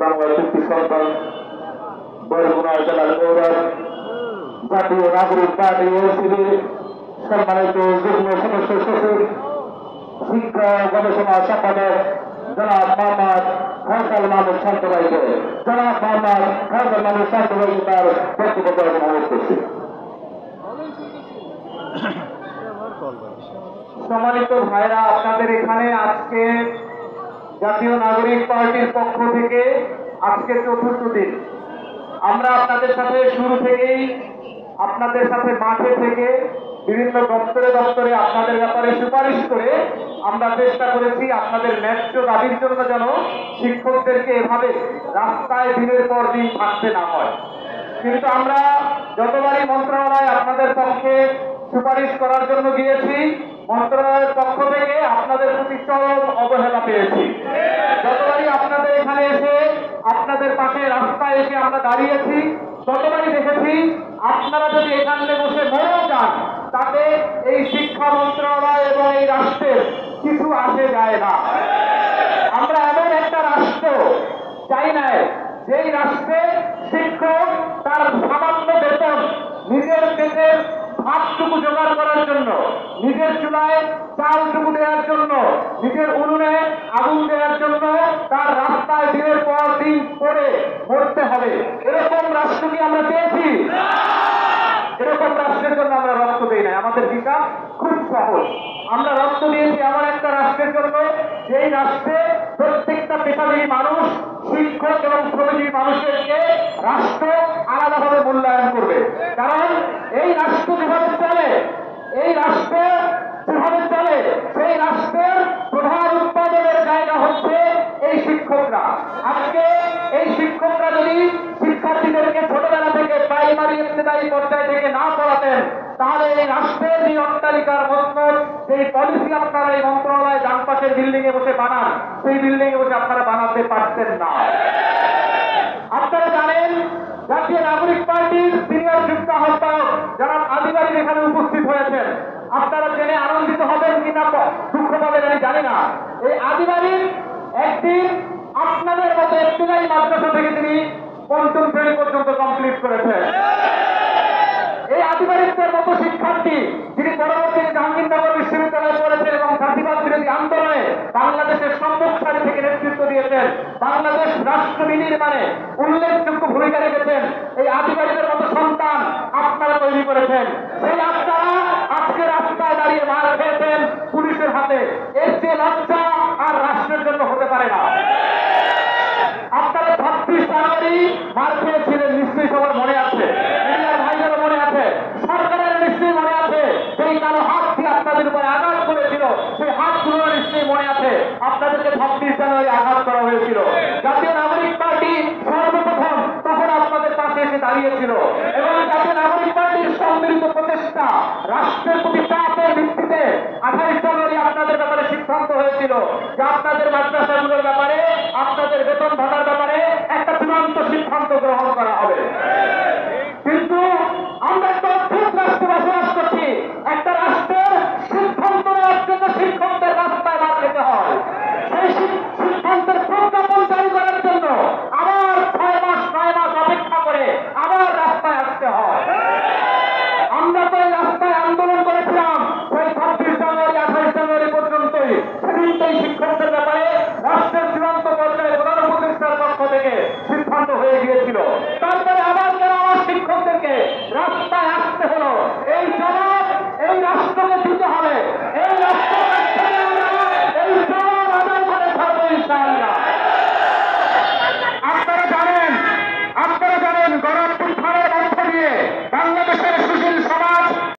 বাংলা চুক্তি সন্তান বরগুনা জেলার গৌরব জাতীয় নাগরিক পার্টি এনসিপি সম্মানিত যুগ্ম সদস্য সচিব শিক্ষা গবেষণা সম্পাদক জনাব মোহাম্মদ ফয়সাল মাহমুদ শান্ত ভাইকে জনাব মোহাম্মদ ফয়সাল মাহমুদ শান্ত ভাইকে তার বক্তব্য করার অনুরোধ করছি। সম্মানিত ভাইরা, আপনাদের এখানে আজকে জাতীয় নাগরিক পার্টির পক্ষ থেকে আজকে চতুর্থ দিন আমরা আপনাদের সাথে শুরু থেকেই আপনাদের সাথে মাঠে থেকে বিভিন্ন দপ্তরে দপ্তরে আপনাদের ব্যাপারে সুপারিশ করে আমরা চেষ্টা করেছি আপনাদের ন্যায্য দাবির জন্য যেন শিক্ষকদেরকে এভাবে রাস্তায় দিনের পর দিন থাকতে না হয়। কিন্তু আমরা যতবারই মন্ত্রণালয় আপনাদের পক্ষে সুপারিশ করার জন্য গিয়েছি, মন্ত্রণালয়ের পক্ষ থেকে আপনাদের প্রতি চরম অবহেলা পেয়েছি। যতবারই আপনাদের এখানে এসে আপনাদের পাশে রাস্তায় এসে আমরা দাঁড়িয়েছি, ততবারই দেখেছি আপনারা যদি এখানে বসে মরেও যান তাতে এই শিক্ষা মন্ত্রণালয় এবং এই রাষ্ট্রের কিছু আসে যায় না। আমরা এমন একটা রাষ্ট্র চাই না যেই রাষ্ট্রে শিক্ষক তার সামান্য বেতন নিজের পেটের ভাতটুকু জোগাড় করার জন্য, নিজের চুলায় চালটুকু দেওয়ার জন্য, নিজের উনুনে আগুন দেওয়ার জন্য তার রাস্তায় দিনের পর দিন পরে মরতে হবে। এরকম রাষ্ট্র কি আমরা পেয়েছি? এরকম রাষ্ট্রের জন্য আমরা রক্ত দিই না। আমাদের হিসাব খুব সহজ। আমরা রক্ত দিয়েছি এমন একটা রাষ্ট্রের জন্য যেই রাষ্ট্রে প্রত্যেকটা পেশাজীবী মানুষ, শিক্ষক এবং শ্রমজীবী মানুষদেরকে রাষ্ট্র আলাদাভাবে মূল্যায়ন করবে। কারণ এই রাষ্ট্র যেভাবে চলে, এই রাষ্ট্র যেভাবে চলে সেই রাষ্ট্রের প্রধান উৎপাদনের জায়গা হচ্ছে এই শিক্ষকরা। আজকে এই শিক্ষকরা যদি শিক্ষার্থীদেরকে ছোটবেলা থেকে প্রাইমারি ইবতেদায়ী পর্যায় থেকে না পড়াতেন, তাহলে এই রাষ্ট্রের যে অট্টালিকার মসনদ, সেই পলিসি আপনারা এই মন্ত্রণালয় ডান পাশের বিল্ডিং এ বসে বানান, সেই বিল্ডিং এ বসে আপনারা বানাতে পারতেন না। আপনারা জানেন জাতীয় নাগরিক পার্টির সিনিয়র যুগ্ম আহ্বায়ক জনাব আদিবাড়ি এখানে উপস্থিত হয়েছেন। আপনারা জেনে আনন্দিত হবেন কিনা দুঃখ পাবেন আমি জানি না। এই আদিবাড়ির একদিন আপনাদের মতো ইবতেদায়ী মাদ্রাসা থেকে তিনি পঞ্চম শ্রেণী পর্যন্ত কমপ্লিট করেছেন। এই আদিবাসীদের মতো শিক্ষার্থী যিনি পরবর্তীতে জাহাঙ্গীরনগর বিশ্ববিদ্যালয়ে পড়েছেন এবং জাতিবাদ বিরোধী আন্দোলনে বাংলাদেশের সম্মুখ সারি থেকে নেতৃত্ব দিয়েছেন, বাংলাদেশ রাষ্ট্র বিনির্মাণে উল্লেখযোগ্য ভূমিকা রেখেছেন, এই আদিবাসীদের মতো সন্তান আপনারা তৈরি করেছেন। সেই আপনারা আজকে রাস্তায় দাঁড়িয়ে মার খেয়েছেন পুলিশের হাতে। এর চেয়ে লজ্জা আর রাষ্ট্রের জন্য হতে পারে না। আপনারা 26 জানুয়ারি মার খেয়েছিলেন, নিশ্চয়ই সবার মনে আছে, মিডিয়ার ভাইদেরও মনে আছে, সরকারের নিশ্চয়ই মনে আছে। সেই কালো হাত দিয়ে আপনাদের উপরে আঘাত করেছিল, সেই হাতগুলো নিশ্চয়ই মনে আছে। আপনাদেরকে 26 জানুয়ারি আঘাত করা হয়েছিল। জাতীয় নাগরিক পার্টি সর্বপ্রথম তখন আপনাদের পাশে এসে দাঁড়িয়েছিল এবং জাতীয় নাগরিক পার্টির সম্মিলিত প্রচেষ্টা রাষ্ট্রের প্রতি চাপের ভিত্তিতে 28 জানুয়ারি আপনাদের ব্যাপারে সিদ্ধান্ত হয়েছিল যে আপনাদের মাদ্রাসাগুলোর ব্যাপারে, আপনাদের বেতন ভাতার ব্যাপারে একটা চূড়ান্ত সিদ্ধান্ত গ্রহণ করা হবে। কিন্তু আমরা একটা অদ্ভুত রাষ্ট্রে বসবাস করছি। একটা রাষ্ট্রের সিদ্ধান্ত নেওয়ার জন্য শিক্ষকদের রাস্তায় বাদ দিতে হয়। সেই সিদ্ধান্তের প্রজ্ঞাপন জারি করার জন্য আবার 6 মাস 9 মাস অপেক্ষা করে আবার রাস্তায় আসতে হয়। আমরা তো এই রাস্তায় আন্দোলন করেছিলাম সেই 26 জানুয়ারি 28 জানুয়ারি পর্যন্তই। সেদিনটাই শিক্ষকদের ব্যাপারে রাষ্ট্রের চূড়ান্ত পর্যায়ে প্রধান উপদেষ্টার পক্ষ থেকে সিদ্ধান্ত হয়ে গিয়েছিল।